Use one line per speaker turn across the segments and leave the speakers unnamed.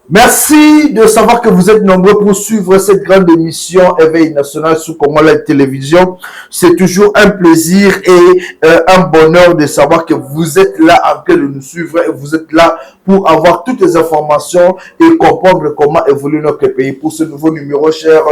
Merci de savoir que vous êtes nombreux pour suivre cette grande émission Éveil National sur Congo Télévision. C'est toujours un plaisir et un bonheur de savoir que vous êtes là en train de nous suivre et vous êtes là pour avoir toutes les informations et comprendre comment évolue notre pays. Pour ce nouveau numéro, chers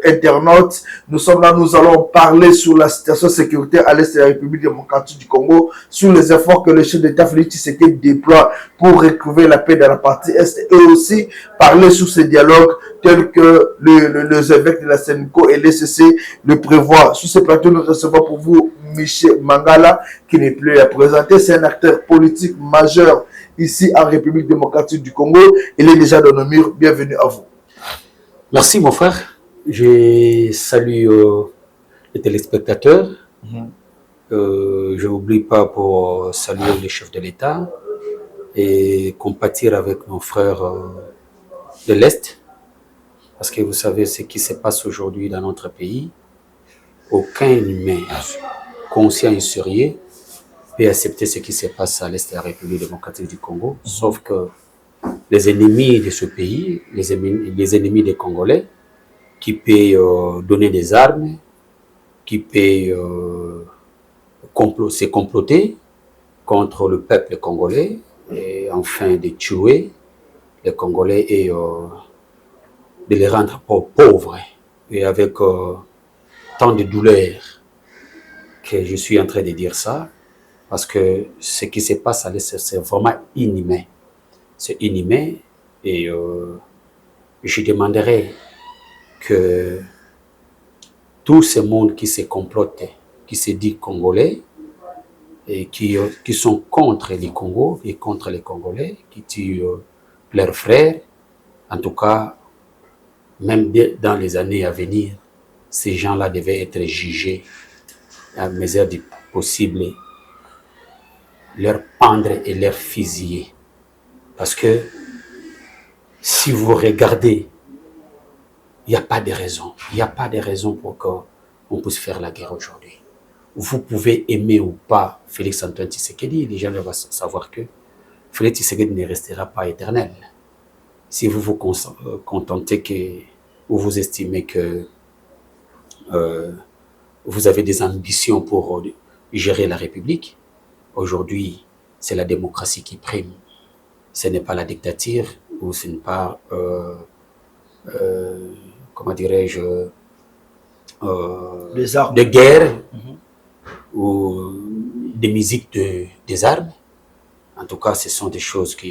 internautes, nous sommes là, nous allons parler sur la situation sécuritaire à l'est de la République démocratique du Congo, sur les efforts que le chef d'État Félix Tshisekedi déploie pour retrouver la paix dans la partie est et aussi parler sur ces dialogues tels que les évêques de la Sénico et l'ECC le prévoient. Sur ce plateau, nous recevons pour vous Michel Mangala, qui n'est plus à présenter. C'est un acteur politique majeur ici en République démocratique du Congo. Il est déjà dans nos murs. Bienvenue à vous.
Merci mon frère. Je salue les téléspectateurs. Je n'oublie pas pour saluer les chefs de l'État et compatir avec nos frères de l'Est. Parce que vous savez ce qui se passe aujourd'hui dans notre pays. Aucun humain conscient et sérieux peut accepter ce qui se passe à l'Est de la République démocratique du Congo. Sauf que les ennemis de ce pays, les ennemis des Congolais, qui peuvent donner des armes, qui peuvent se comploter contre le peuple congolais, et enfin de tuer les Congolais et de les rendre pauvres et avec tant de douleur que je suis en train de dire ça, parce que ce qui se passe à l'Est, c'est vraiment inhumain. C'est inhumain et je demanderais que tout ce monde qui se complote, qui se dit congolais, et qui sont contre les Congos et contre les Congolais, qui tuent leurs frères, en tout cas, même dans les années à venir, ces gens-là devaient être jugés à mesure du possible, leur pendre et leur fusiller. Parce que si vous regardez, il n'y a pas de raison. Il n'y a pas de raison pour qu'on puisse faire la guerre aujourd'hui. Vous pouvez aimer ou pas Félix Antoine Tshisekedi, les gens doivent savoir que Félix Tshisekedi ne restera pas éternel. Si vous vous contentez ou vous estimez que vous avez des ambitions pour gérer la République, aujourd'hui, c'est la démocratie qui prime. Ce n'est pas la dictature ou ce n'est pas, comment dirais-je, de guerre ou des musiques des armes. En tout cas, ce sont des choses que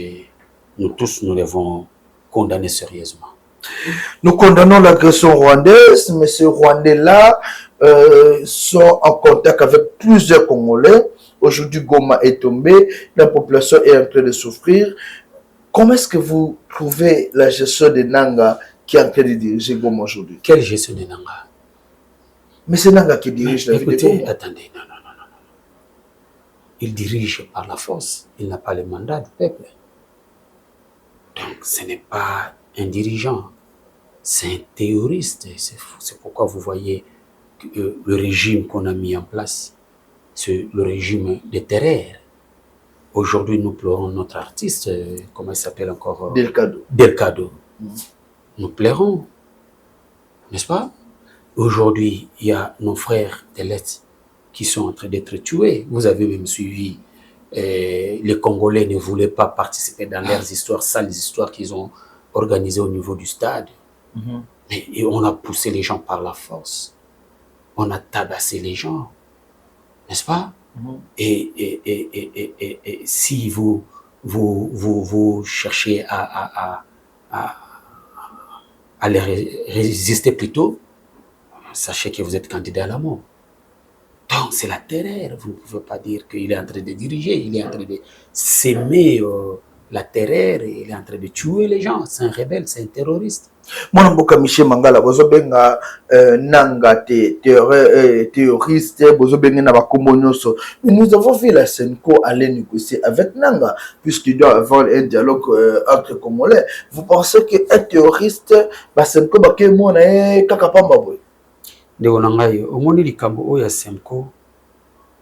nous tous, nous devons condamner sérieusement.
Nous condamnons l'agression rwandaise, mais ces Rwandais-là sont en contact avec plusieurs Congolais. Aujourd'hui, Goma est tombé, la population est en train de souffrir. Comment est-ce que vous trouvez la gestion de Nanga qui est en train de diriger Goma aujourd'hui?
Quelle gestion de Nanga?
Mais c'est Nanga qui dirige la vie de Goma.
Attendez, non. Il dirige par la force. Il n'a pas le mandat du peuple. Donc, ce n'est pas un dirigeant. C'est un terroriste. C'est pourquoi vous voyez que le régime qu'on a mis en place, c'est le régime de terreur. Aujourd'hui, nous pleurons notre artiste, comment il s'appelle encore? Delcado. Nous pleurons, n'est-ce pas? Aujourd'hui, il y a nos frères de l'Est qui sont en train d'être tués. Vous avez même suivi, les Congolais ne voulaient pas participer dans leurs histoires, sales histoires qu'ils ont organisées au niveau du stade. Et on a poussé les gens par la force. On a tabassé les gens, n'est-ce pas? Et si vous cherchez à les résister plutôt, sachez que vous êtes candidat à la mort. Donc c'est la terreur. Vous ne pouvez pas dire qu'il est en train de diriger, il est en train de s'aimer la terreur, il est en train de tuer les gens. C'est un rebelle, c'est un terroriste.
Mon mboka Michel Mangala bozo benga nanga théoriste bozo benga na bakombo nyonso. Mais nous avons vu la Senko aller négocier avec Nanga puisqu'il doit avoir un dialogue entre Congolais. Vous pensez que un théoriste ba Senko ba ke mona kaka pamba boy?
Ndeko na ngai omoni likambo oyo ya Senko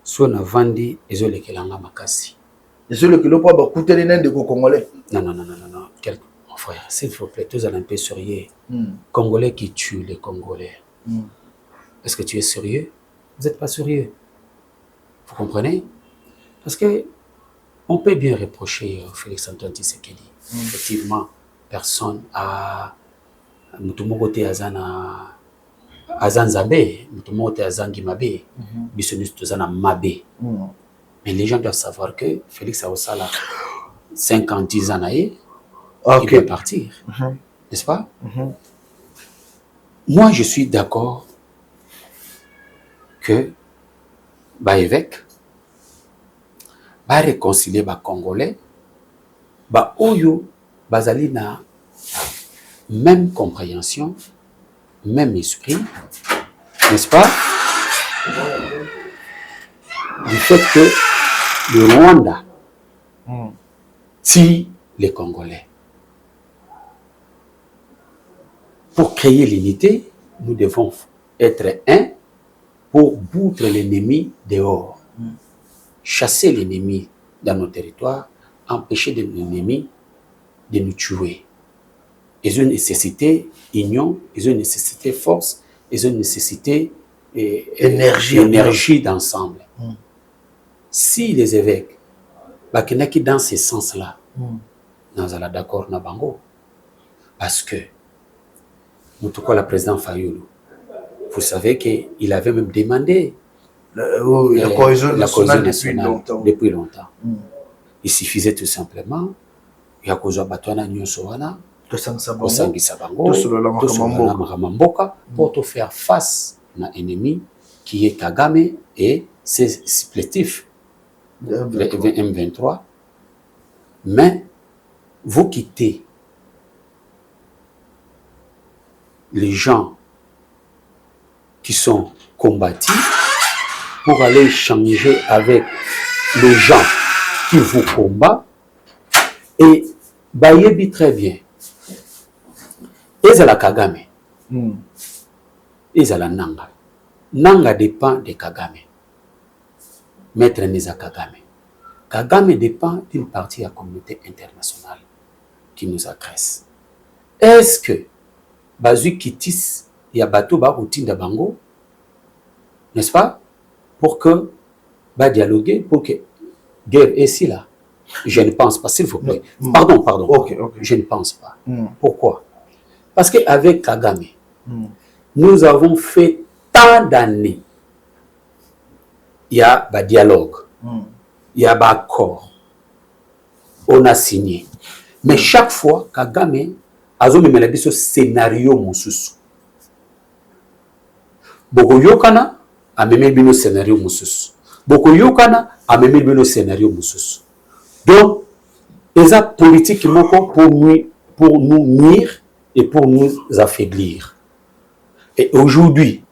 so na vandi ezolekelanga makasi.
Ezolekelo po bakuteli na ndeko Congolais.
Non. Mon frère, s'il vous plaît, tous allez un peu sérieux. Congolais qui tuent les Congolais. Est-ce que tu es sérieux? Vous n'êtes pas sérieux. Vous comprenez? Parce que on peut bien reprocher Félix Antoine Tshisekedi. Effectivement, personne a mutumoko te azana azanzabe, mutumoko te azangimabe, bisonus tozana mabe. Mais les gens doivent savoir que Félix Aosala 50, 10 ans il doit partir. N'est-ce pas? Moi, je suis d'accord que évêque va réconcilier les Congolais, Oyo, bazali na même compréhension, même esprit, n'est-ce pas? Du fait que le Rwanda tue les Congolais. Pour créer l'unité, nous devons être un pour boutre l'ennemi dehors, chasser l'ennemi dans nos territoires, empêcher l'ennemi de nous tuer. Ils ont une nécessité union, ils ont une nécessité force, ils ont une nécessité énergie d'ensemble. Si les évêques, qui dans ce sens-là, nous sommes d'accord na bango, parce que nous tout la président Fayoulou, vous savez qu'il avait même demandé
la cohésion nationale
depuis longtemps. Il suffisait tout simplement, il y a cause batona nyonsoana, kosangisa bango, pour te faire face à un ennemi qui est Kagame et ses supplétifs, le M23. Mais vous quittez les gens qui sont combatifs pour aller changer avec les gens qui vous combattent et bayebi très bien. Ezala Kagame, ezala Nanga. Nanga dépend de Kagame. Maître Neza Kagame. Kagame dépend d'une partie de la communauté internationale qui nous agresse. Est-ce que Bazu Kitis y a bateau ba routine de Bango, n'est-ce pas, pour que ba dialoguer, pour que guerre est ici là? Je ne pense pas, s'il vous plaît. Pardon.
Okay.
Je ne pense pas. Pourquoi? Parce qu'avec Kagame, nous avons fait tant d'années. Il y a un dialogue, il y a un accord. On a signé. Mais chaque fois, Kagame a mis ce scénario mosusu. Boko Yokana a mis le scénario mosusu. Boko Yokana a mis le scénario mosusu. Donc, les actes politiques pour nous nuire et pour nous affaiblir. Et aujourd'hui,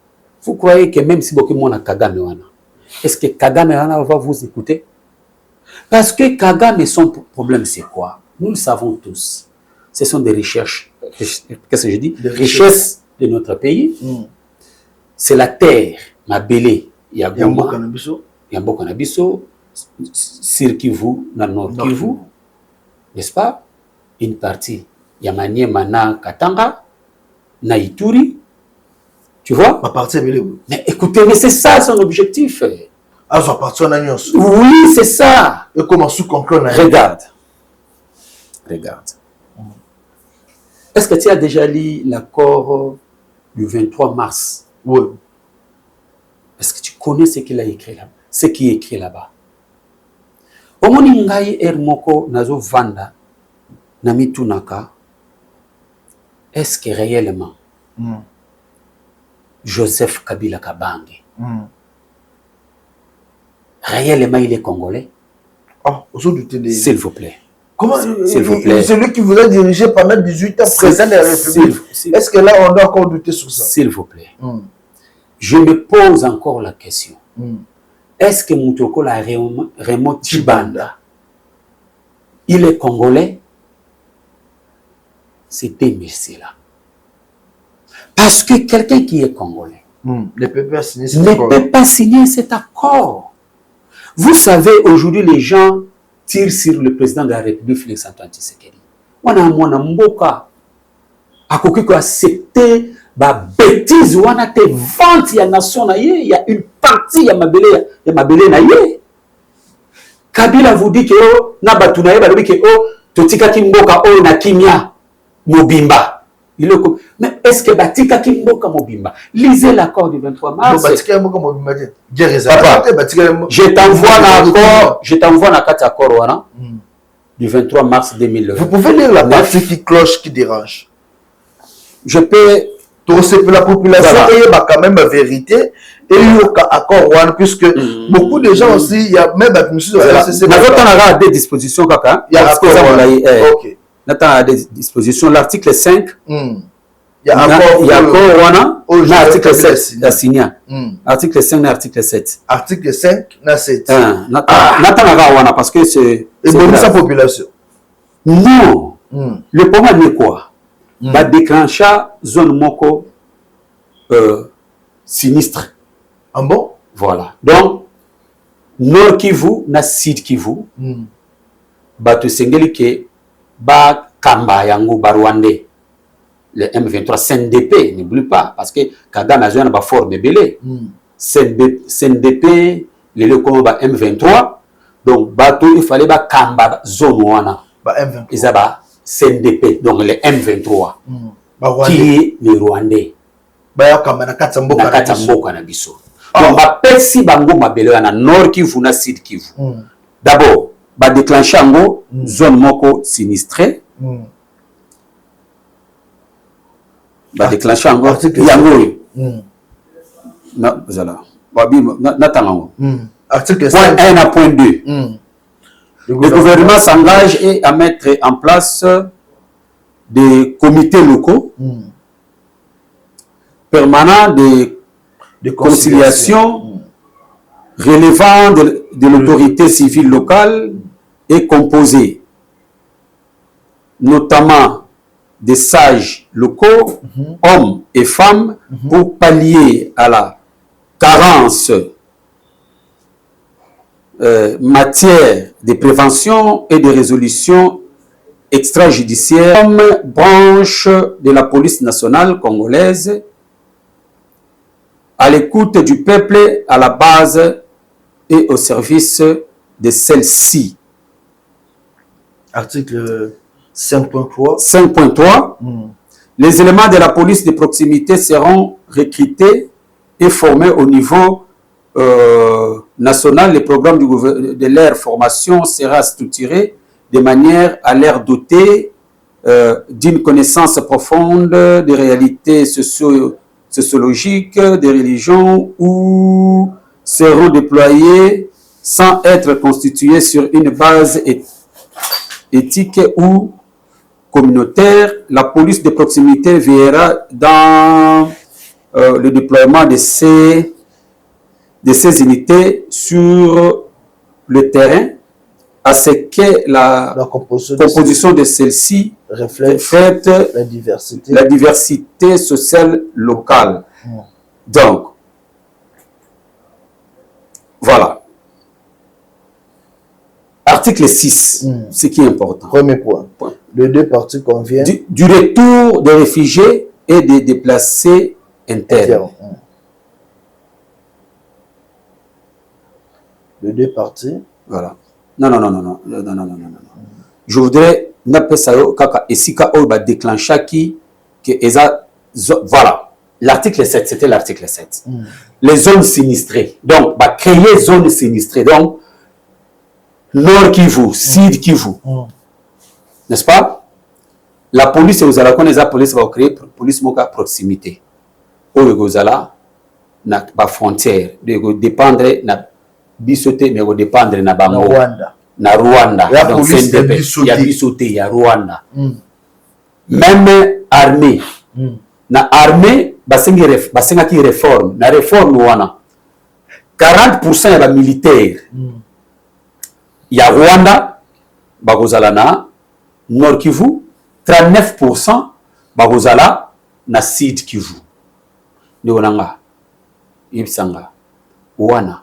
vous croyez que même si beaucoup de monde a Kagame, est-ce que Kagame va vous écouter? Parce que Kagame, son problème, c'est quoi? Nous le savons tous. Ce sont des recherches. Qu'est-ce que je dis? Des richesses de notre pays. C'est la terre, ma belé. Il y a Goma, il y a Mbokanabiso, Sir Kivu, dans Nord Kivu, n'est-ce pas? Une partie. Il y a Manie, Mana, Katanga, Naïturi. Tu vois? Mais écoutez, mais c'est ça son objectif. Oui, c'est ça.
Et comment sous-conclure?
Regarde. Est-ce que tu as déjà lu l'accord du 23 mars?
Oui.
Est-ce que tu connais ce qu'il a écrit là? Ce qui est écrit là-bas. Omoni ngai ermoko nazo vanda namitunaka. Est-ce que réellement Joseph Kabila Kabange réellement il est congolais?
S'il
vous plaît.
Comment,
s'il vous plaît.
Celui qui vous a dirigé pendant 18 ans, président de la République, est-ce que là, on doit encore douter sur ça?
S'il vous plaît. Je me pose encore la question. Est-ce que Mutokola Raymond Tshibanda, il est congolais? C'était merci là. Parce que quelqu'un qui est congolais
ne peut
pas signer cet accord. Vous savez, aujourd'hui, les gens tirent sur le président de la République, Félix-Antoine Tshisekedi. On a un mboka à accepter ba bêtise, on a des ventes, il y a nation, il y a une partie, il y a mabélé na ye. Kabila vous dit que oh, na batunaye ba que oh, totika kimboka oh na kimia mobimba. Mais est-ce que batika kimboka mobimba? Lisez l'accord du 23 mars. Papa, je t'envoie na carte accord wana du 23 mars 2020.
Vous pouvez lire la partie qui cloche, qui dérange.
Je peux.
La population a quand même la vérité et il y a accord puisque beaucoup de gens aussi, il y a même
des dispositions kaka. Il y a accord. OK. Dans des dispositions l'article 5. Il y a accord wana l'article 7 la signé. Article 5 et article 7.
Article 5 na 7.
Wana parce que c'est
sa population.
Non. Le problème est quoi? Va déclencher zone moko sinistre.
Ah bon?
Voilà. Donc, Nord Kivu, na Sud Kivu, ba to sengeli ke ba kamba yango ba Rwandais. Le M23 CNDP, n'oublie pas, parce que Kagame a joué ba forme belé. CNDP, le combat M23. Donc, bateau, il fallait ba kamba zone wana.
Ba M23.
Ils ba CNDP, donc le M23, qui est le Rwandais. Nakatamboka na biso. Donc, ba pesi bango mabele na Nord Kivu na Sud Kivu. D'abord, ba déclencher ngo zone moko sinistrée. Ba déclencher ngo yango. Na zala. Babi na tango.
Article
point 1 à point 2. Le gouvernement s'engage à mettre en place des comités locaux permanents de conciliation relevant de l'autorité civile locale et composés notamment des sages locaux, hommes et femmes, pour pallier à la carence matière de prévention et de résolution extrajudiciaire comme branche de la police nationale congolaise, à l'écoute du peuple, à la base et au service de celle-ci.
Article 5.3.
5.3. Les éléments de la police de proximité seront recrutés et formés au niveau national. Le programme de leur formation sera structuré de manière à leur doter d'une connaissance profonde des réalités sociologiques, des religions, où seront déployés sans être constitués sur une base éthique ou communautaire. La police de proximité veillera dans le déploiement de ces unités sur le terrain, à ce que la composition de celle-ci reflète la diversité sociale locale. Donc, voilà. Article 6, ce qui est important.
Premier point. Les deux parties conviennent.
Du retour des réfugiés et des déplacés internes.
Les deux parties.
Voilà. Non. Je voudrais déclencher qui voilà. L'article 7, c'était l'article 7. Les zones sinistrées. Donc, créer zones sinistrées. Donc, Nord Kivu, Sud Kivu. N'est-ce pas? La police, vous allez connaître la police, va créer police à proximité. Où vous allez, na ba frontière, de dépendre na bisoté, mais vous dépendre na bango. na Rwanda.
La
Donc
police
CNDP, il y a bisoté, il y a Rwanda. Même armée. Na armée, basenga qui réforme. Na réforme wana. 40% ya ba militaire. Il y a Rwanda, bakozala na Nord Kivu. 39% bakozala na Sud Kivu. Ndio nanga. Ibisanga. Wana.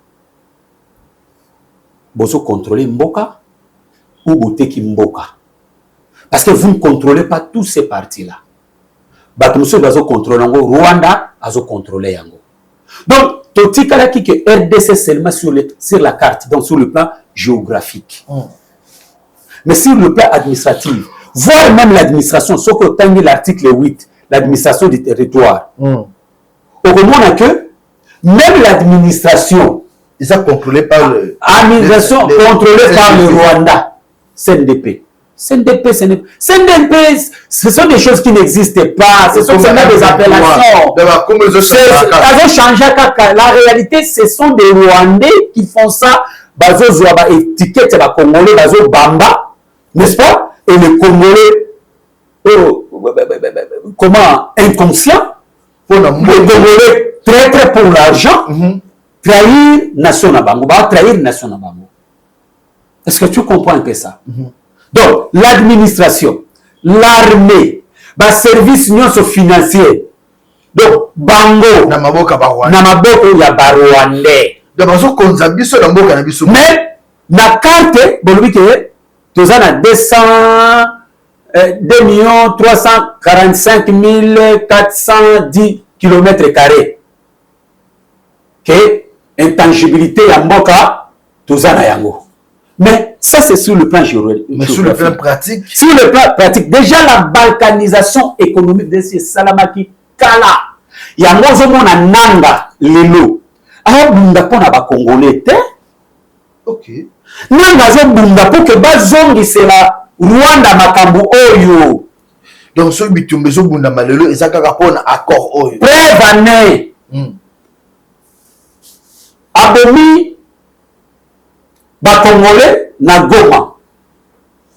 Bozo contrôler Mboka ou Boteki Mboka. Parce que vous ne contrôlez pas tous ces partis-là. Batumso bazo contrôler yango, Rwanda azo contrôler yango. Donc, totikala ki que RDC seulement sur la carte, donc sur le plan géographique. Mais sur le plan administratif, voire même l'administration, sauf que tangi l'article 8, l'administration du territoire. Au moment que même l'administration,
ils sont contrôlés par le...
Administration contrôlée par le Rwanda. CNDP. CNDP, ce sont des choses qui n'existent pas. Ce sont seulement des appellations. Elles ont changé. La réalité, ce sont des Rwandais qui font ça. Bazo Zouaba étiquette, les Congolais, Bazo Bamba, n'est-ce pas? Et les Congolais, comment, inconscients, les Congolais très pour l'argent. Trahir nation na bango, trahir nation na bango. Est-ce que tu comprends un peu ça? Donc, l'administration, l'armée, le service financier, donc, bango, na maboko ya barwandais. Mais, na carte, bon, que tu as 2 345 410 km². Que intangibilité ya mboka tozana yango. Mais ça c'est sur le plan géographique.
Mais sur le plan pratique.
Sur le plan pratique, déjà la balkanisation économique de ces salamaki kala. Yango zomona nanga lelo. Aya bunda pona ba congolais te.
OK.
Nanga zo bunda pour que bazongi c'est la Rwanda makambu oyo.
Donc ce bitumbe zo bunda malelo ezaka pona accord oyo.
Prévané. Abomi ba Congolais na Goma.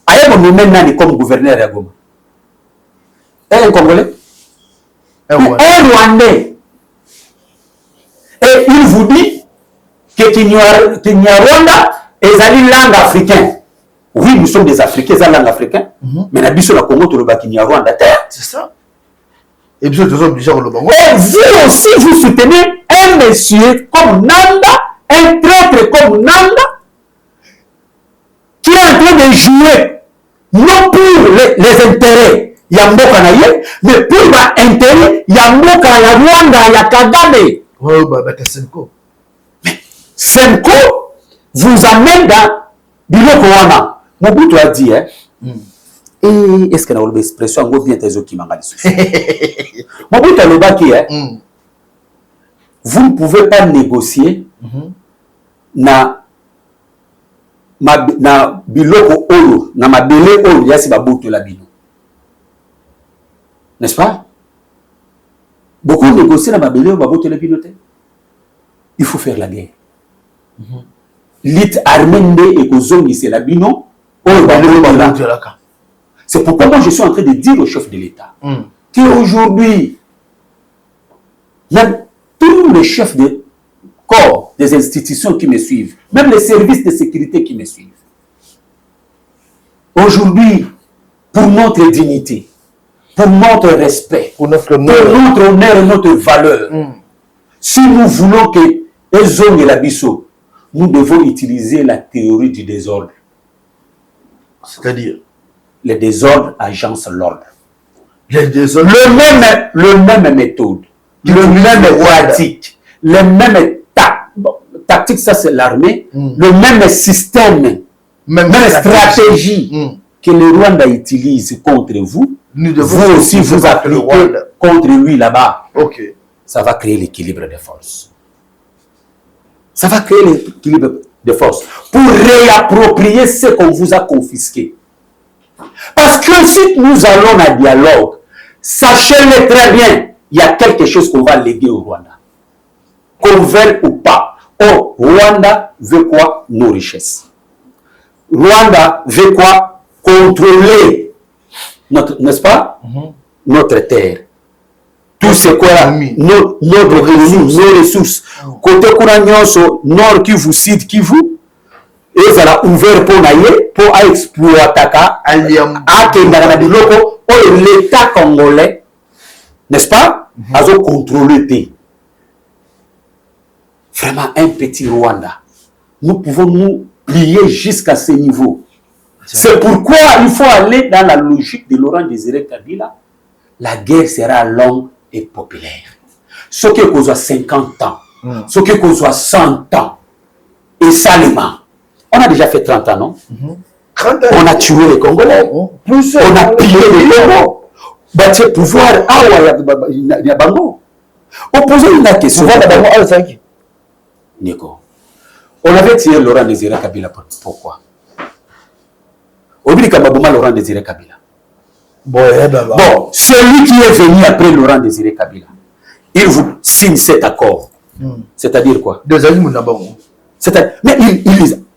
Ayebo nommé nani comme gouverneur à Goma. Un Congolais, un Rwandais. Et il vous dit que Kinyarwanda est une langue africaine. Oui, nous sommes des Africains, c'est la langue africaine. Mais la biso la Congo to le Kinyarwanda.
C'est ça. Et puis vous obligés à le Congo.
Et vous aussi vous soutenez un monsieur comme Nanda, un traître comme Nanda, qui est en train de jouer, non pour les intérêts, Yamboka Naye, mais pour l'intérêt, Yamboka, ya Rwanda, ya Kagame.
Oh, bah, Senko.
Mais Senko vous amène dans Biloko Wana. Mobutu a dit, hein, et est-ce qu'il y a une expression en gros bien tes qui m'a dit Mobutu a le baki, hein. Vous ne pouvez pas négocier na biloko oyo na mabele oyo yasi babuto la bino. N'est-ce pas? Beaucoup négocient na mabele oyo babuto la bino te. Il faut faire la guerre. L'it armende et kozongi c'est la bino oyo babuto la. C'est pourquoi moi je suis en train de dire au chef de l'État qu'aujourd'hui tous les chefs de corps, des institutions qui me suivent, même les services de sécurité qui me suivent. Aujourd'hui, pour notre dignité, pour notre respect, pour notre honneur et notre valeur, si nous voulons que les hommes et la bisso, nous devons utiliser la théorie du désordre.
C'est-à-dire
le désordre agence l'ordre.
Le
même méthode. Le même pratique, le même tactique, ça c'est l'armée, le même système, même stratégie que le Rwanda utilise contre vous, vous aussi vous appliquez contre lui là-bas.
Okay.
Ça va créer l'équilibre de force. Ça va créer l'équilibre de force pour réapproprier ce qu'on vous a confisqué. Parce que si nous allons à dialogue, sachez-le très bien, il y a quelque chose qu'on va léguer au Rwanda. Qu'on veuille ou pas. Or, Rwanda veut quoi? Nos richesses. Rwanda veut quoi? Contrôler notre, n'est-ce pas? Notre terre. Tout ce quoi, notre ressources, nos ressources. Côté Kouragnoso, Nord Kivu, Sud Kivu, et ça a ouvert pour naïe, pour exploiter l'État congolais, n'est-ce pas? A contrôlé le pays. Vraiment un petit Rwanda. Nous pouvons nous plier jusqu'à ce niveau. C'est pourquoi il faut aller dans la logique de Laurent Désiré Kabila. La guerre sera longue et populaire. Ce qui est soit 50 ans, ce qui est soit 100 ans, et salement. On a déjà fait 30 ans, non?
30 ans.
On a tué les Congolais.
Plus
on a pillé les Congo. Bâtir pouvoir, il y a Bango. Opposer une question. Nico. On avait tiré Laurent Désiré Kabila. Pourquoi? Oublie Kababoma Laurent Désiré Kabila. Bon, celui qui est venu après Laurent Désiré Kabila, il vous signe cet accord. C'est-à-dire quoi?
Deux amis,
mais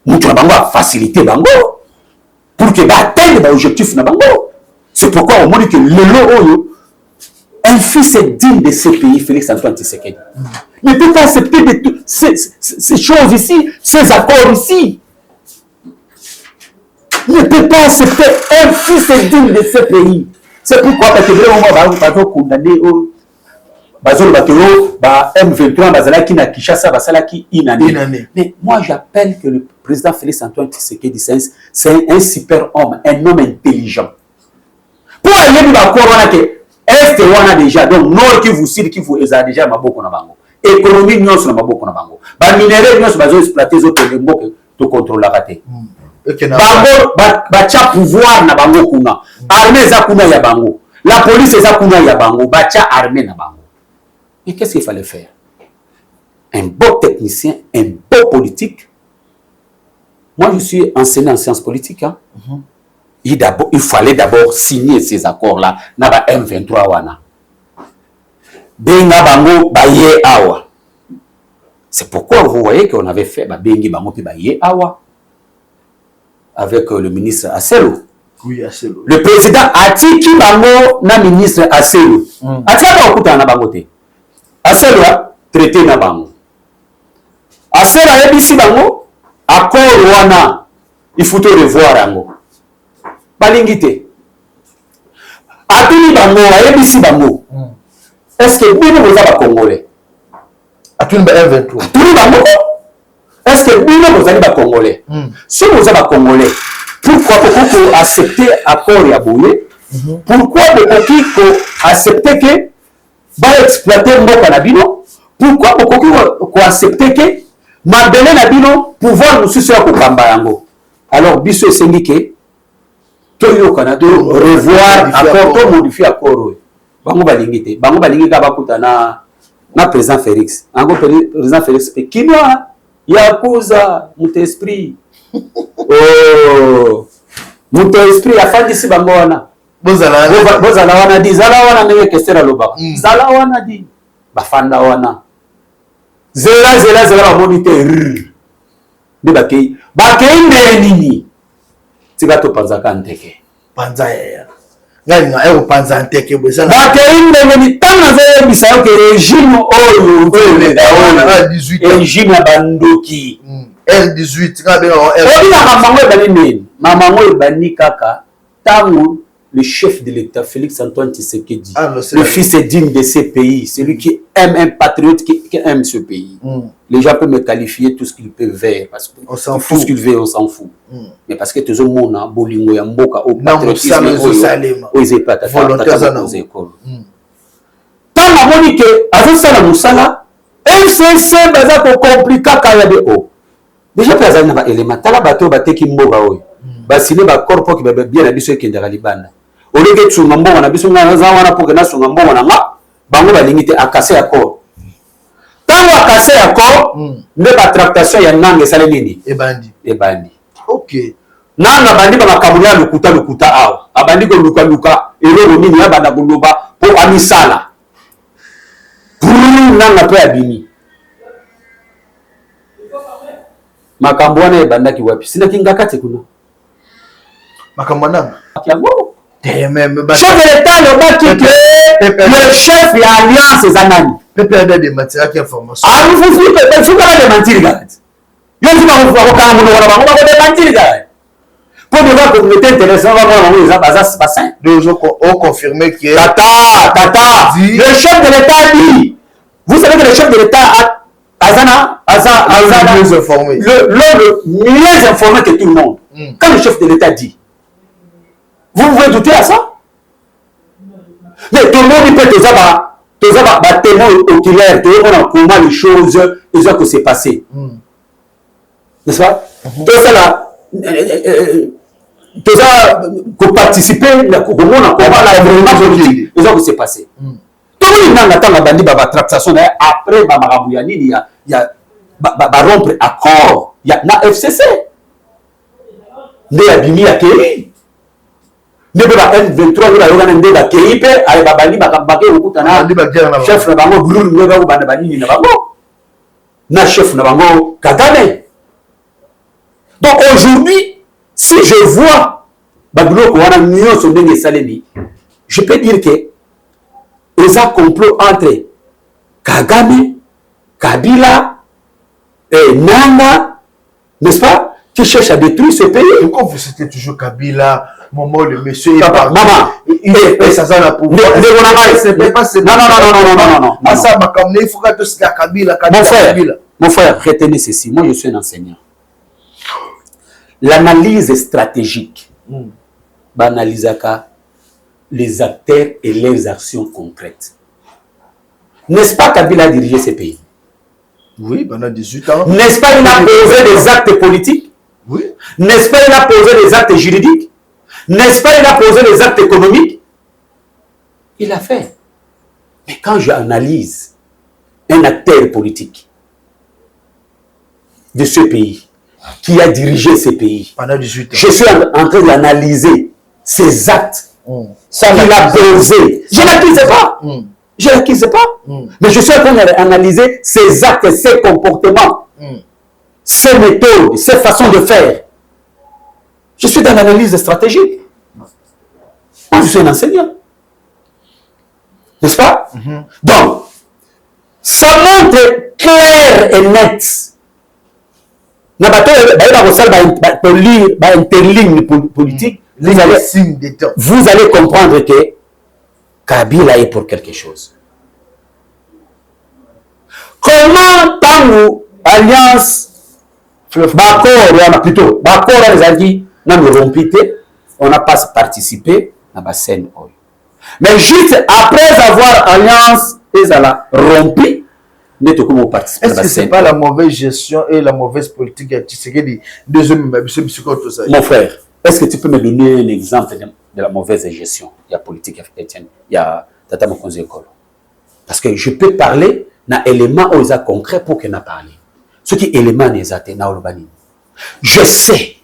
il a facilité Bango pour que atteindre l'objectif de Bango. C'est pourquoi on dit que un fils est digne de ce pays, Félix Antoine Tshisekedi. Il ne peut pas accepter ces choses ici, ces accords ici. Il ne peut pas accepter un fils est digne de ce pays. C'est pourquoi parce que vraiment condamné au M23 Bazalaki na Kinshasa Basalaki inane. Mais moi j'appelle que le président Félix Antoine Tshisekedi c'est un super homme, un homme intelligent. Pour aller dans l'accord on a que est wana déjà donc nord qui vous cite qui vous a déjà maboko na bango. Économie nyonso na maboko na bango. Ba minéraux nyonso bazo exploiter zo to mboka to contrôle la raté. Bango bacha pouvoir na bango kuna. Armée za kuna ya bango. La police za kuna ya bango, bacha armée na bango. Et qu'est-ce qu'il fallait faire? Un beau technicien, un beau politique. Moi, je suis enseignant en sciences politiques. Hein. Il fallait d'abord signer ces accords-là. Naba M23 wana. Benga bango baye awa. C'est pourquoi vous voyez qu'on avait fait bengi bango pi baye awa avec le ministre Asselo.
Oui, Asselo.
Le président Atiki bango na ministre Asselo. Atiki okuta na bango te. Asselo a traité na bango. Asselo a yebisi bango accord wana il faut te revoir yango. Balingite. Atuni bango a yebisi bango. Est-ce que bino vous avez congolais?
Atuni ba M23.
Atuni bango. Est-ce que bino vous avez congolais? Si vous avez congolais, pourquoi vous accepter accord ya boye? Pourquoi vous accepter que va exploiter mboka na bino? Pourquoi vous accepter que mabele na bino pouvoir nous sucer ko kamba yango? Alors biso esengi ke toyo kana de revoir accord to modifier accord. Bango balingi ka bakuta na président Félix. Ango président Félix pe kinwa yakuza muté esprit. Oh muté esprit afandisi bango wana. Bozala wana di zala wana ngeke kestera loba. Zala wana di bafanda wana. Zela ba moniteur. De bakei nini. Tika to panza kanteke.
Panza ya. Nga ero panza nteke bwesa.
Bakei nini tanga ze bisayo ke régime oyo régime ya bandoki.
R18 nga be on
R18. Mamango ebani kaka tango le chef de l'État, Félix Antoine Tshisekedi, le fils est digne de ce pays, celui qui aime un patriote qui aime ce pays. Les gens peuvent me qualifier tout ce qu'ils peuvent faire, parce que tout ce qu'ils veulent, on s'en fout. Mais parce que tout le monde a bolingo ya mboka au patriotisme, aux écoles, aux écoles. Tant la monique, avec ça la moussala, FCC baza ko compliquer kaya de o. Déjà présent na ba élément, tala bato bateki mboka oyo. Basine ba corpo ki ba bien na biso ekendera libanda. Oleke tsunga mbongo na biso ngana za wana poke na tsunga mbongo na nga bango balingi te akase accord. Tango akase accord nde ba tractation ya nanga esale nini? Ebandi.
OK.
Nanga bandi ba makamulia lukuta awa. Abandi ko luka eloro nini ya banda kuluba po amisala. Nanga pe abimi. Makambo wana ebandaki wapi? Sina kingakate kuna.
Makamana.
Chef de l'État, le chef de l'Alliance, c'est Zanani.
PPRD de matière qui information.
Ah, vous pouvez mentir, gars. Yo, vous mentir, gars. Pour nous voir que vous mettez intéressant, on va voir les bassins.
Deux jours ont confirmé que
Tata, le chef de l'État dit. Vous savez que le chef de l'État, Azana,
mieux informé.
Le mieux informé que tout le monde. Quand le chef de l'État dit, vous pouvez douter à ça? Mais tout le monde peut te témoin oculaire, te voir comment les choses, ils ont que c'est passé. N'est-ce pas? Tout ça là, tout ça, pour participer, comment la vraiment politique, ils ont que c'est passé. Tout le monde attend la bandit, la tractation, après, il y a rompre accord, il y a la FCC. Il y a Bimi à Kéry. Il y a M23, il y a un débat qui est avec Babani, Bakambake, chef Nabango, Blou, Nabango, Banabani, Nabango. Na chef Nabango, Kagame. Donc aujourd'hui, si je vois Babylon Kouana Nyon Sondeng et Salemi, je peux dire que les complot entre Kagame, Kabila et Nanga, n'est-ce pas, qui cherchent à détruire ce pays.
Pourquoi c'était toujours Kabila? Moment le monsieur
maman
il fait ça dans la pouvoir.
Non.
Il faut que tu Kabila.
Mon frère, retenez ceci. Moi, je suis un enseignant. L'analyse stratégique, analyse les acteurs et leurs actions concrètes. N'est-ce pas Kabila a dirigé ce pays?
Oui, pendant 18 ans.
N'est-ce pas il a posé des actes politiques?
Oui.
N'est-ce pas il a posé des actes juridiques? N'est-ce pas il a posé des actes économiques? Il a fait. Mais quand j'analyse un acteur politique de ce pays, qui a dirigé ce pays,
pendant 18 ans,
je suis en train d'analyser ses actes, ça qu'il a posé. Je ne l'accuse pas. Je ne l'accuse pas. Mais je suis en train d'analyser ses actes, ses comportements, ses méthodes, ses façons de faire. Je suis dans l'analyse stratégique. Moi, je suis un enseignant. N'est-ce pas? Donc, ça montre clair et net. Pour lire interligne politique, vous allez comprendre que Kabila est pour quelque chose. Comment tant alliance on n'a pas participé à la scène. Mais juste après avoir alliance et la rompu,
est-ce que ce n'est pas la mauvaise gestion et la mauvaise politique
mon frère, est-ce que tu peux me donner un exemple de la mauvaise gestion de la politique africaine? Il y a Tata Mokonzi Ekolo. Parce que je peux parler d'un élément où ils ont concret pour qu'il n'a parlé. Ce qui est élément des Athéna Olobani. Je sais.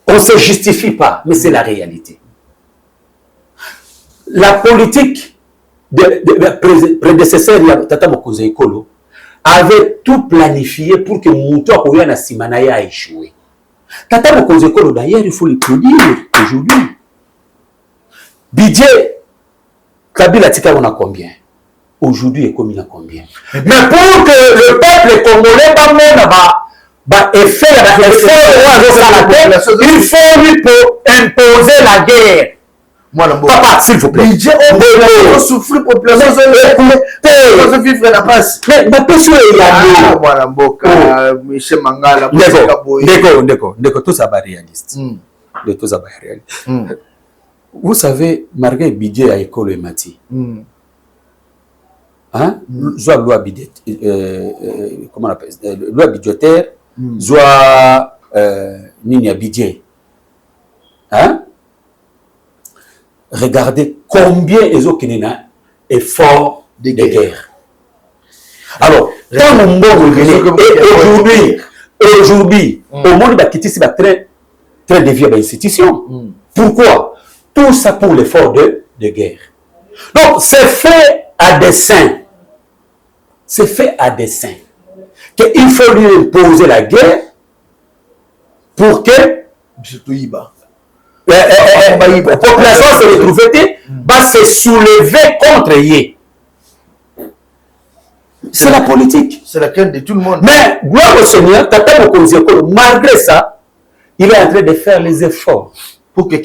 On ne se justifie pas, mais c'est la réalité. La politique de prédécesseur de Tata Mokonzi Ekolo avait tout planifié pour que Moutou Akoya Simanaya a échoué. Tata Mokonzi Ekolo, d'ailleurs, il faut le dire aujourd'hui. Budget, Kabila Tika, on a combien? Aujourd'hui, il y a combien? Mais pour que le peuple congolais, il faut lui imposer la guerre. Papa, s'il vous plaît.
On souffre pour plaisir. On vivre la passe.
Mais tout ça va réaliste. Vous savez, malgré Bidje à l'école et Mati, soit loi budgétaire, comment on appelle, loi budgétaire, soit Nini Bidje. Regardez combien ils ont effort de guerre. Alors, quand on aujourd'hui, au monde de très très dévié à l'institution. Pourquoi? Tout ça pour l'effort de guerre. Donc, c'est fait à dessein. C'est fait à dessein. Qu'il faut lui imposer la guerre pour que population se retrouver, va se soulever contre Yé. C'est la politique.
C'est la crainte de tout le monde.
Mais, gloire au Seigneur, Tata Mokonzi Ekolo, malgré ça, il est en train de faire les efforts
pour que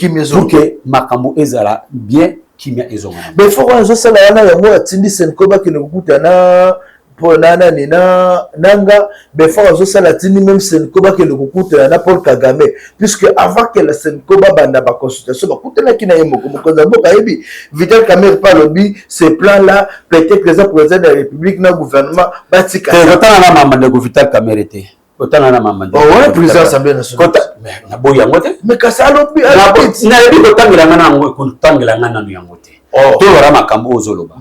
Makambo Ezala bien Kimia Ezonga.
Mais il faut que ça la yango atindi senkoba que le kutana pour nana nina nanga mais faut que ça la tindi même senkoba que le kutana Paul Kagame puisque avant que la senkoba banda ba consultation ba kutana kina yemoko mokonza boka yebi Vital Kamerhe par lobby ce plan là peut-être que le président de la République na gouvernement batika
autant na mama de Vital Kamerhe était autant na mama
oh ouais président assemblée nationale
mais na boya ngote
mais kasa lobby
na yebi kotangela ngana ngo kotangela ngana no yangote to wara makambo ozoloba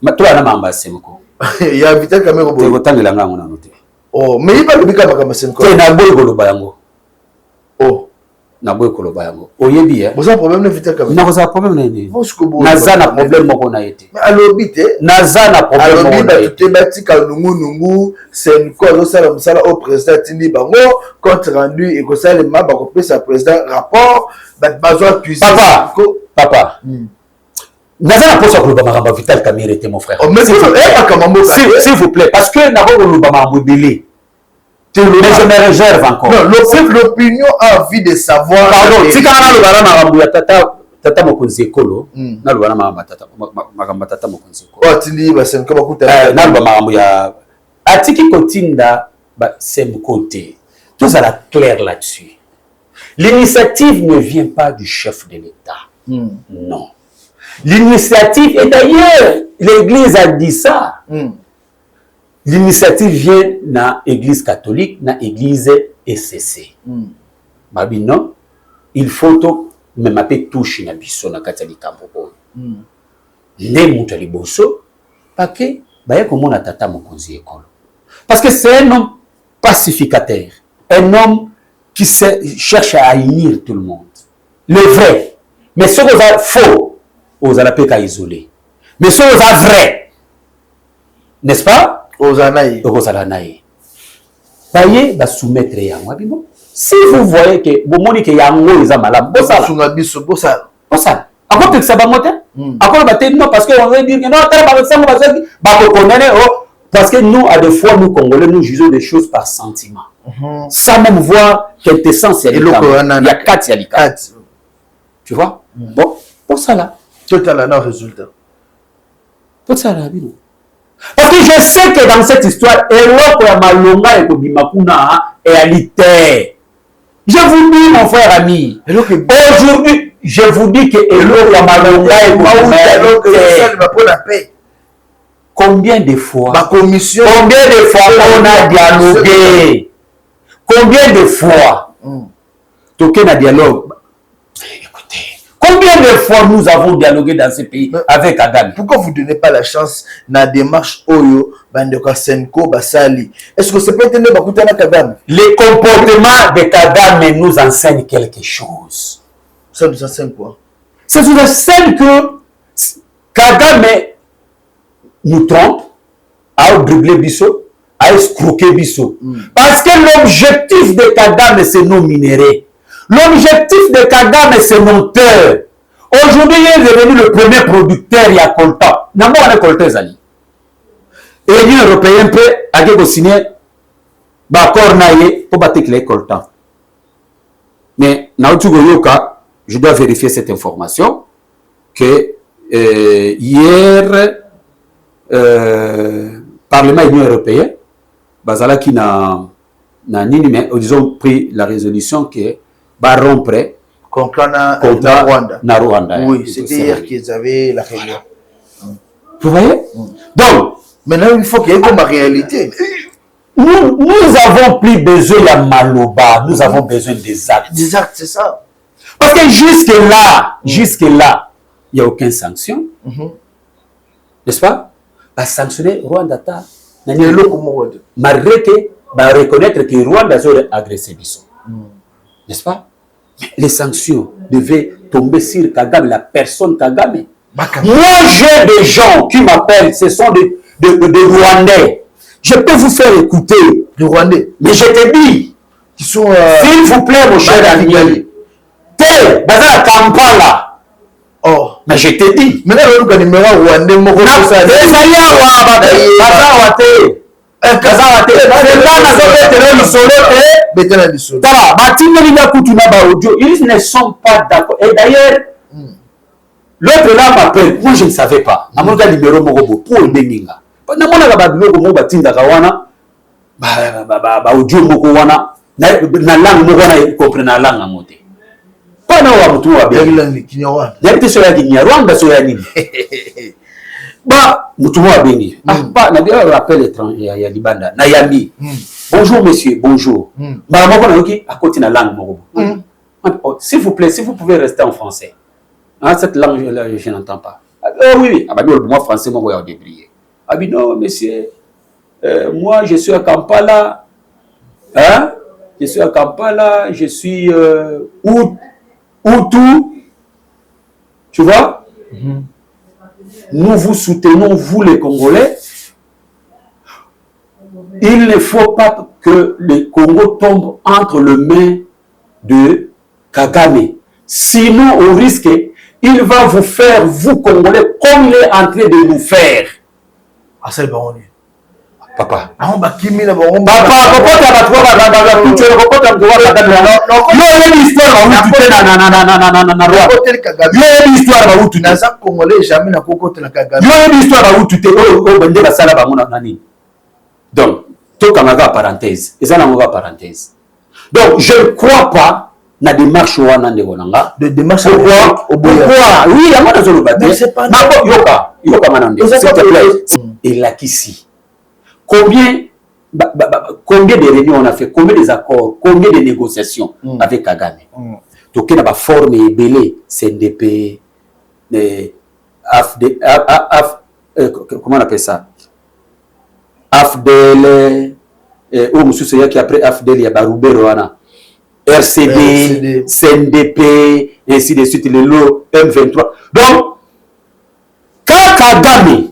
matwa na mamba semko
ya Vital Kamerhe
bo kotangela ngana no te
oh mais il va le bika makambo semko
te na boy koloba yango
oh
na boy koloba yango oyebi
vous avez problème de Vital Kamerhe
na koza problème nini nazana problème moko na yete
mais alobi te
nazana problème
moko na yete batika nungu c'est quoi zo sala musala au président tindi bango compte rendu et ko sala ma ba ko pesa président rapport ba besoin puissance
papa nazana posa ko ba makamba Vital Kamerhe te mon frère s'il vous plaît parce que na ko ba makamba belé. Mais je me réserve encore.
Non, l'opinion a envie de savoir.
Pardon, si quand on a le tata Mokonzi Ekolo, na lubana makamba tata Mokonzi Ekolo.
Oh, tindi ba sen kama kuta.
Na lubana makambo ya atiki kotinda ba sem côté. Tout ça là clair là-dessus. L'initiative ne vient pas du chef de l'État. Non. L'initiative, et d'ailleurs, l'Église a dit ça. L'initiative vient dans l'église catholique, dans l'église ECC. Babi non, il faut me m'appeler touche na biso na katali kambo. Ne moutali bosso, parce que baye komona tata Mokonzi Ekolo. Parce que c'est un homme pacificateur, un homme qui cherche à unir tout le monde. Le vrai. Mais ce que vous avez faux, vous allez pas isoler. Mais ce que vous avez vrai, n'est-ce pas? Soumettre si vous voyez que vous voyez que yango est malade, parce que on veut dire que non, parce que nous, à des fois, nous Congolais, nous jugeons des choses par sentiment. Sans même voir quintessence, il y a 4 yalika. Tu vois? Bon, pour ça là.
Total non résultat.
Pour ça là, parce que je sais que dans cette histoire, Eloko ya Malonga et Kobimakuna est réalité. Je vous dis, mon frère ami, aujourd'hui, je vous dis que Eloko ya Malonga et Kobimakuna combien de fois on a dialogué? Combien de fois toqué na dialogue? Combien de fois nous avons dialogué dans ce pays avec Kagame?
Pourquoi vous ne donnez pas la chance dans la démarche Oyo, Bandeka Senko, Basali? Est-ce que c'est peut-être Kagame?
Les comportements de Kagame nous enseignent quelque chose.
Ça nous enseigne quoi?
Ça nous enseigne que Kagame nous trompe, a dribblé Bisso, a escroqué Bisso. Parce que l'objectif de Kagame, c'est nos minéraux. L'objectif de Kagame, c'est nos terres. Aujourd'hui, il est devenu le premier producteur, il y a Colta. N'ambo on a Colta, Zali. Et l'Union européenne peut signer l'accord naïe pour battre les Colta. Mais, je dois vérifier cette information que hier, Parlement Union européen, Bazala qui n'a ils ont pris la résolution que va rompre
contre
Rwanda.
Oui, c'était hier qu'ils avaient la réunion.
Vous voyez? Donc,
maintenant, il faut qu'il y ait comme réalité.
Nous avons plus besoin de Maloba, nous avons besoin des actes.
Des actes, c'est ça.
Parce que jusque-là, il n'y a aucune sanction. N'est-ce pas? Va sanctionner Rwanda. Malgré que, va reconnaître que Rwanda a agressé Bisso. N'est-ce pas? Les sanctions devaient tomber sur Kagame, la personne Kagame. Moi, j'ai des gens qui m'appellent, ce sont des Rwandais. Je peux vous faire écouter.
Des Rwandais.
Mais je te dis,
qui sont.
S'il vous plaît, mon cher ami, Hey, Baza Kampala.
Oh.
Mais je te dis.
Maintenant, on a un numéro rwandais.
Ils ne sont pas d'accord. Et d'ailleurs, l'autre là m'appelle. Moi, je ne savais pas. Je n'ai pas numéro pour le Beninga. Je n'ai pas de numéro audio na langue moko comprendre la langue moté. Pas na wa mutu wa bien. Yabite so ya Kinyarwanda so ya nini? Ba mutu wa bengi. Pas na bien rappel étranger ya Libanda na yami. Bonjour monsieur, bonjour. Ba moko na yoki à côté na langue moko. S'il vous plaît, si vous pouvez rester en français. Hein, cette langue là je n'entends pas. Oui, ah bah moi français moko ya débrier. Ah non monsieur, moi je suis à Kampala. Hein? Je suis à Kampala, je suis Hutu. Tu vois? Nous vous soutenons, vous les Congolais. Il ne faut pas que le Congo tombe entre les mains de Kagame. Sinon, au risque, il va vous faire, vous Congolais, comme il est en train de nous faire.
Ah, c'est bon.
Papa.
Papa,
donc, je ne crois pas na démarche
de démarche
oui, et là qu'ici. Combien de réunions on a fait, combien des accords, combien de négociations avec Kagame. Donc il y a une forme belée, CNDP, comment on appelle ça? AFDL, qui après AFDL, il y a Baroubero, RCD, CNDP, ainsi de suite, le lot M23. Donc, quand Kagame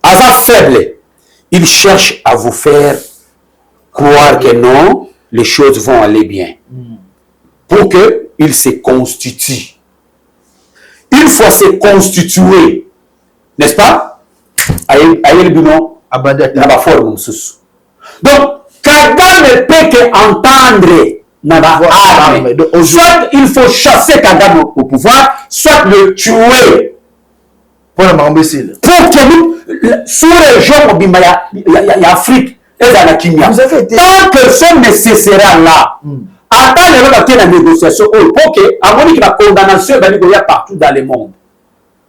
Asa faible, il cherche à vous faire croire que non, les choses vont aller bien. Pour qu'il se constitue. Il faut se constituer. N'est-ce pas? Aïe Bino, la forme. Donc, Kagame ne peut qu'entendre. Soit il faut chasser Kagame au pouvoir, soit le tuer.
Pour la imbécile.
Pour que nous, sous les gens, il y a Afrique et la Kenya. Tant que ce nécessaire là, attends la négociation pour que, à mon avis, la condamnation il y a partout dans le monde.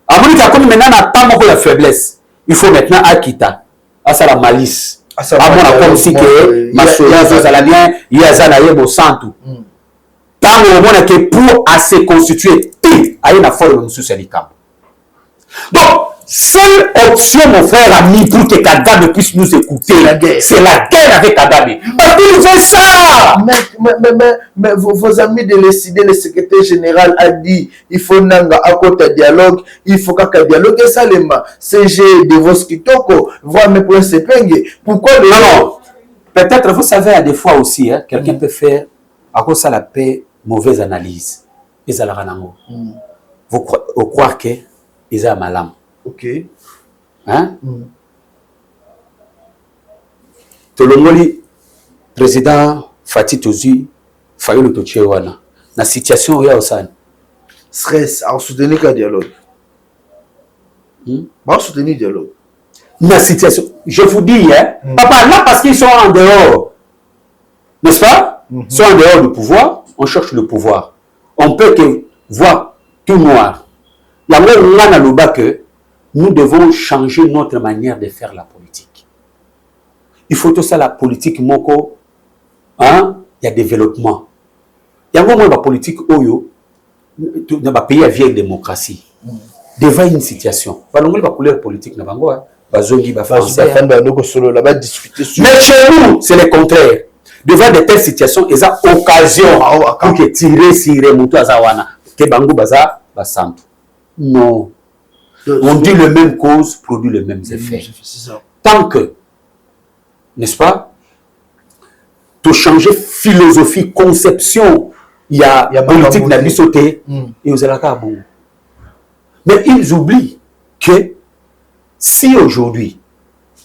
À mon avis, comme maintenant, attends la faiblesse. Il faut maintenant Akita, à ça la malice. À mon avis, comme si que ma soeur, ça la bien, il y a Zanaïe au centre. Tant au moins que pour se constituer, il y a une forme de sous donc, seule option, mon frère ami, pour que Kagame puisse nous écouter, c'est la guerre avec Kagame. Parce qu'il fait ça!
Mais vos amis de l'ECD, le secrétaire général a dit il faut nanga à côté dialogue, il faut qu'un dialogue et ça les mains. CG de vos kitoko, voir mes points se peignent. Pourquoi le.
Non, peut-être, vous savez, à des fois aussi, hein, quelqu'un peut faire, à cause de la paix, mauvaise analyse. Ils ont vous croire que. Ils ont malam.
Ok.
Hein? Tolongoli, président Fatih Tozi, Fayo le Tochewana. La situation où il y a au sein.
Stress, à soutenir le dialogue. À soutenir le dialogue.
La situation, je vous dis, hein, papa, là, parce qu'ils sont en dehors, n'est-ce pas? Ils sont en dehors du pouvoir, on cherche le pouvoir. On peut que voir tout noir. Il y a que nous devons changer notre manière de faire la politique. Il faut tout ça, la politique, moko, hein, il y a développement. Il y a la politique, oyo, dans le pays à vieille démocratie. Devant une situation. La couleur politique, mais chez nous, c'est le contraire. Devant de telles situations, il y a occasion pour que tirer sur les moutons à Zawana. Que Bango Baza, Basanto. Non. On dit les mêmes causes, produit les mêmes effets. Tant que, n'est-ce pas, tu changes philosophie, conception il y a politique na biso te et aux alaka bon. Mais ils oublient que si aujourd'hui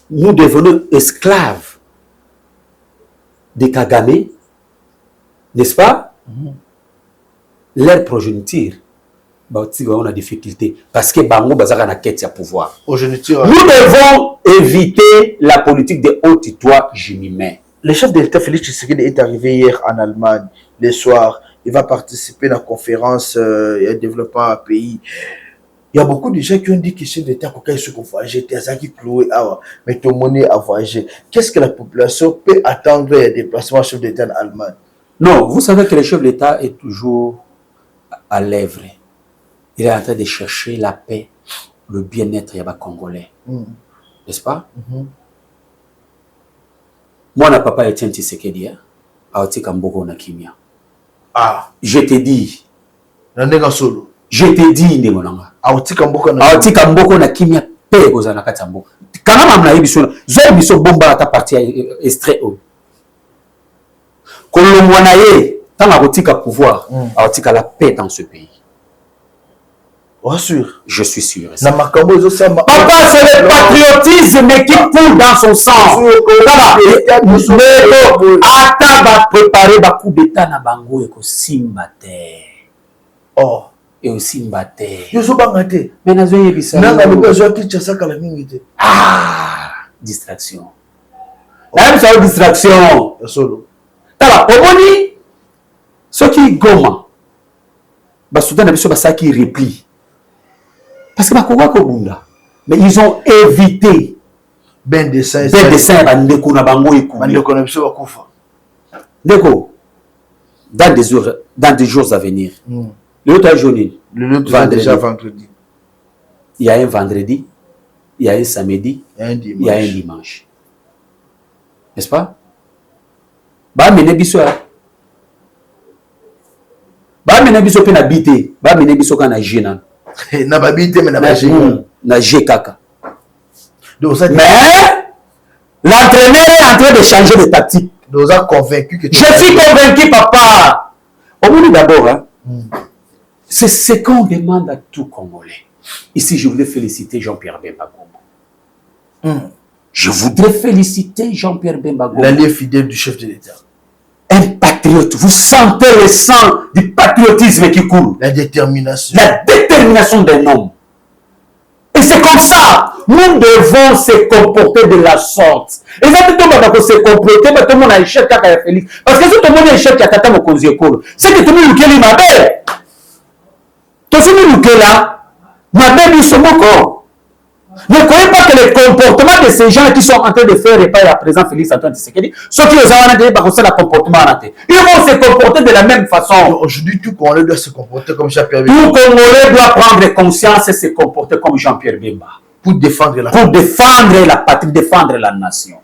nous devenons esclaves de Kagame, n'est-ce pas? Leur progéniture, on a des difficultés parce que Bango Bazaka na quête à pouvoir. Nous devons éviter la politique de haut-toi, je m'y mets.
Le chef de l'État Félix Tshisekedi est arrivé hier en Allemagne, le soir. Il va participer à la conférence et développement à pays. Il y a beaucoup de gens qui ont dit que le chef d'État, quand il se voyager, il cloué, mais tout le monde a voyagé. Qu'est-ce que la population peut attendre des déplacements du chef d'État en Allemagne?
Non, vous savez que le chef d'État est toujours à l'œuvre. Il est en train de chercher la paix, le bien-être des Congolais. N'est-ce pas? Moi, na papa Etienne Tshisekedi, Aoti Kamboko na Kimia. Je te dis. Je te dis, Ndemonanga. Aoti Kamboko na Kimia, paix aux Anakatambo. Quand même, on a eu Zoé bomba à ta partie extrait. Kolomwanaye, tant à Aoti pouvoir, Aoti la paix dans ce pays.
Sûr.
Je suis sûr.
Papa,
c'est le patriotisme qui coule dans son sang. Ata va préparer ba coup d'état na bango et ko simbate.
Oh,
et aussi mbate.
Yoso bangate.
Mais nazo yebisa.
Nanga le besoin qui tchasa kala mingite.
Distraction. Même ça distraction.
Solo.
Tala oboni ce qui goma. Ba soudan na biso ba saki repli. Parce que mais ils ont évité
ben dessin
dans des jours à venir. L'autre journée,
vendredi.
Il y a un vendredi, il y a un samedi, il y a un dimanche. N'est-ce pas? Ba mene biso pe na bité, ba mene biso kana jina.
Na babité mais
na G-Kaka. Mais l'entraîneur est en train de changer de tactique.
Je
suis convaincu, papa. Au bout d'abord, hein, c'est ce qu'on demande à tout Congolais. Ici, je voudrais féliciter Jean-Pierre Bemba Goma. Je voudrais féliciter Jean-Pierre Bemba Goma.
L'allié fidèle du chef de l'État.
Un patriote, vous sentez le sang du patriotisme qui coule.
La détermination.
La détermination d'un homme. Et c'est comme ça. Nous devons se comporter de la sorte. Et ça, tout le monde va se comporter, mais tout le monde a échec à Félix. Parce que si tout le monde a échec à Tata Mokonzi Ekolo, c'est que tout le monde est ma belle. Tout le monde est là. Ma belle, ils sont encore. Ne croyez pas que le comportement de ces gens qui sont en train de faire réparer à présent Félix Antoine Tshisekedi, ceux qui ont un comportement ils vont se comporter de la même façon.
Aujourd'hui, tout Congolais doit se comporter comme Jean-Pierre
Bemba. Tout Congolais doit prendre conscience et se comporter comme Jean-Pierre Bemba.
Pour défendre la
patrie, défendre la nation.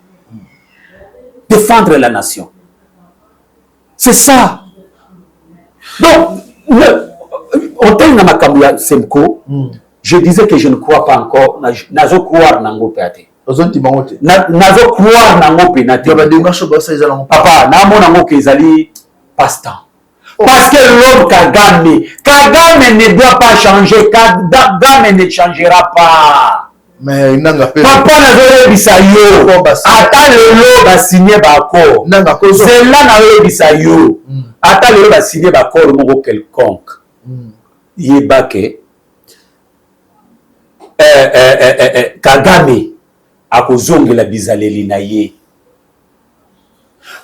Défendre la nation. C'est ça. Donc, on t'a eu ma Semko. Je disais que je ne crois pas encore. Nazo croire nango péate. Nazo croire nango pénate. Papa, namo nango kezali passe-temps. Parce que l'homme Kagame ne doit pas changer. Kagame ne changera pas.
Mais
papa nazo yebisa yo. Ata lelo ba signé ba accord. C'est là nazo yebisa yo. Ata lelo ba signé ba accord moko quelconque. Yebake Kagame akozongela bizaleli na ye.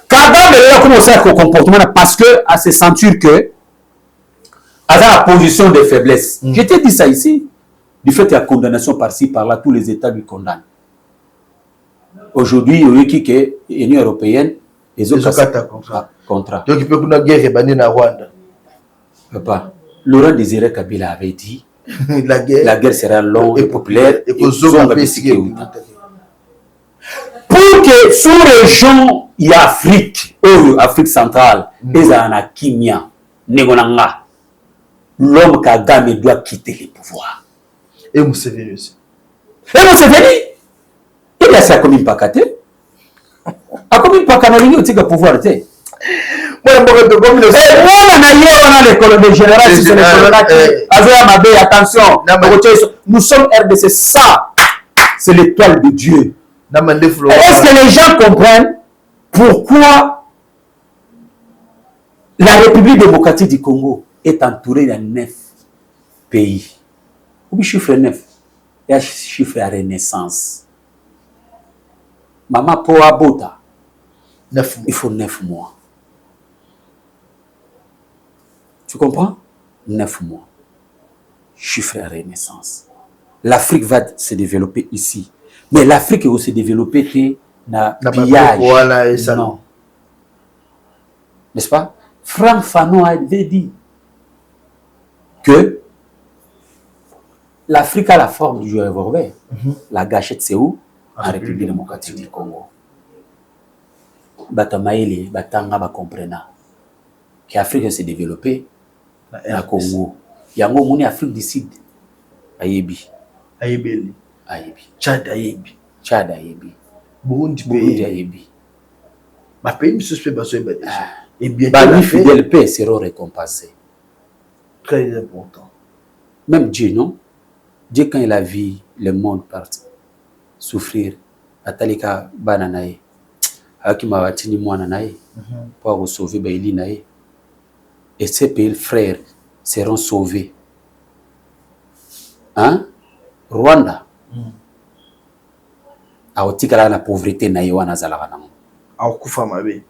Kagame a commencé à comportement parce que à se sentir que à la position de faiblesse. Je t'ai dit ça ici. Du fait de la condamnation par-ci, par-là, tous les États lui condamnent. Aujourd'hui, il y a qui l'Union européenne, les autres contrat.
Donc il peut y avoir une guerre bannie en Rwanda.
Papa, Laurent Désiré Kabila avait dit
la
guerre sera longue et populaire et
pour
que sous-région il y a Afrique centrale et en Kimia Negonanga l'homme Kagame doit quitter le pouvoir.
Et Museveni aussi.
Et Museveni il a sa commune Pakate. A commune Pakate il y a pouvoir.
Moi, comme le
on a général, si c'est le colonel attention, nous sommes RDC, ça, c'est l'étoile de Dieu. Est-ce que les gens comprennent pourquoi la République démocratique du Congo est entourée de 9 pays? Ou chiffre 9, il y a chiffre à renaissance. Maman Poa Bota, il faut 9 mois. Tu comprends? 9 mois. Chiffre à renaissance. L'Afrique va se développer ici. Mais l'Afrique va se développer dans le pillage. Non. N'est-ce pas? Franck Fanon avait dit que l'Afrique a la forme du revolver. La gâchette, c'est où? En République démocratique du Congo. Batamaïli, Batanga, Bakomprena. Que l'Afrique s'est développée dans le Congo. Il y a un Afrique du Sud. Ayebi.
Ayebi. Tchad Ayebi.
Tchad Ayebi.
Burundi
Ayebi.
Ma pays, suspect, et bien
les fidèles paix seront récompensés.
Très important.
Même Dieu, non? Dieu, quand il a vu le monde partir, souffrir, Atalika Bananae, Akima Watini Moananae, pour sauver Bailinae. Et ces pays frères seront sauvés. Hein? Rwanda. Aotikala la pauvreté na Yoana Zalaranam.
Aokufa mabe.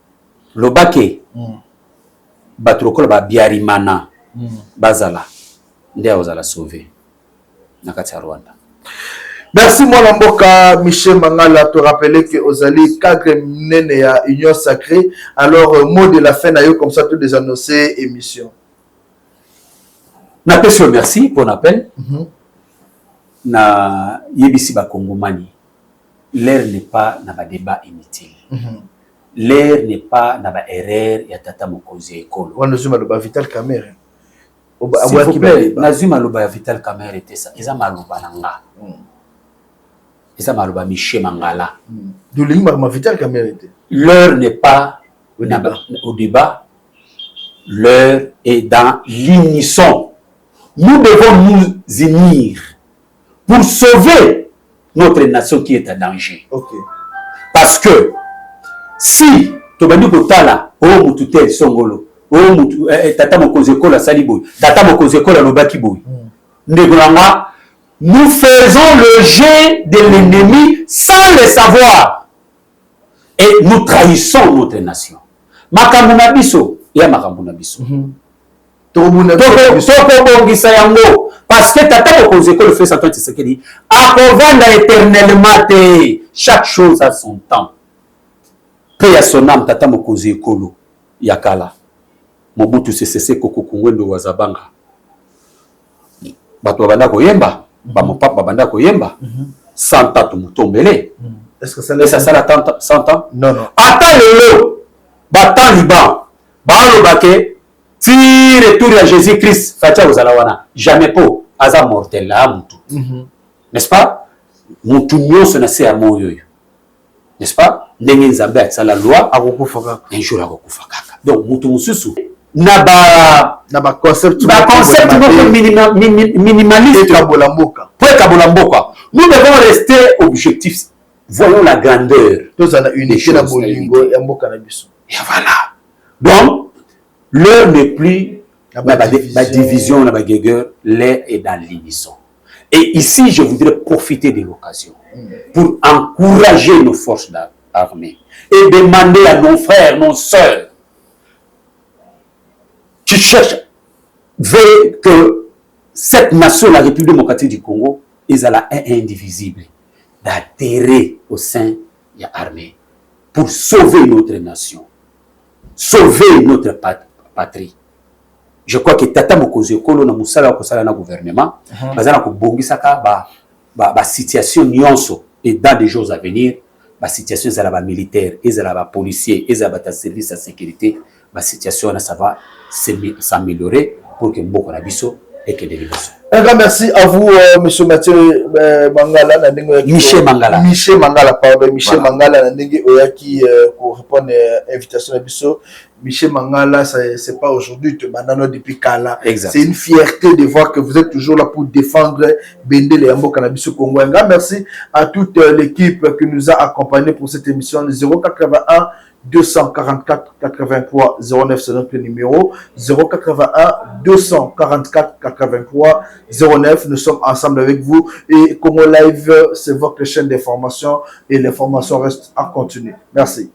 Lobake. Batrokola ba biarimana. Bazala. Nde ozala sauvé. Nakati ya Rwanda.
Merci mon Mboka Michel Mangala, te rappeler que Ozali cadre nene ya Union Sacrée. Alors mot de la fin na yo comme ça tout des annoncés émission.
Na peso merci pour l'appel. Na yebisi ba Kongomani. L'air n'est pas na ba débat inutile. L'air n'est pas na ba erreur ya tata mokonzi ekolo.
On nous a le Vital Kamerhe.
S'il vous plaît, Nazuma Loba Vital Kamerhe était ça. Eza maloba nanga. Eza maloba Michel Mangala.
Vital Kamerhe était.
L'heure n'est pas au débat. L'heure est dans l'unisson. Nous devons nous unir pour sauver notre nation qui est en danger.
Okay.
Parce que si Tobani Kotala, oh Moututel Songolo, oh Moutou, Tata Mokozekola Saliboy, Tata Mokozekola Lobakiboy, nous faisons le jet de l'ennemi sans le savoir. Et nous trahissons notre nation. Makamuna biso, ya makamuna biso. Parce que Tata Mokozekola fait ça, c'est ce qu'il dit. Akovanda éternellement, chaque chose a son temps. Paix à son âme, Tata Mokozekola, Yakala. Mobutu Sese Koko Kungwendo Wazabanga. Bato Banda Koyemba. Bamopapa banda koyemba 100 ans mutombele.
Est-ce que ça
ça 100 ans?
Non, non.
Attends le batan liban balo bake ti retour à Jésus-Christ fatia ozalawana jamais po aza mortel la mutu. N'est-ce pas? Mutu nyonso na se amo yoyo. N'est-ce pas? Ndenge nzambe sa la loi
akokufaka
un jour akokufaka. Donc mutu mususu na ba
concept
minimaliste Kabolamboka. Nous devons rester objectifs. Voyons la grandeur.
Et voilà.
Donc, l'heure n'est plus la division, la guerre, l'air est dans l'unisson. Et ici, je voudrais profiter de l'occasion pour encourager nos forces armées et demander à nos frères, nos sœurs, qui cherchent que cette nation, la République démocratique du Congo, est indivisible, d'adhérer au sein de l'armée pour sauver notre nation, sauver notre patrie. Je crois que Tata Mokozekola na musala kosala na gouvernement, bazana ko bongisaka ba situation nyonso et dans des jours à venir, ba situation za ba militaire, et za ba policier, et za ba service de sécurité, ba situation ça va s'améliorer pour que Mboko Nabiso
et que des libérations.
Un grand merci à vous, monsieur Mathieu Mangala.
Michel Mangala.
Michel Mangala, pardon. Michel
Voilà.
Mangala, qui répond à l'invitation de Bissot. Michel Mangala, c'est pas aujourd'hui, tu m'as depuis Kala. C'est une fierté de voir que vous êtes toujours là pour défendre Bendel et Ambo Cannabis au Congo. Un grand merci à toute l'équipe qui nous a accompagnés pour cette émission 081 244 83 09, c'est notre numéro 081 244 83 09. Nous sommes ensemble avec vous et Congo Live, c'est votre chaîne d'information et l'information reste à continuer. Merci.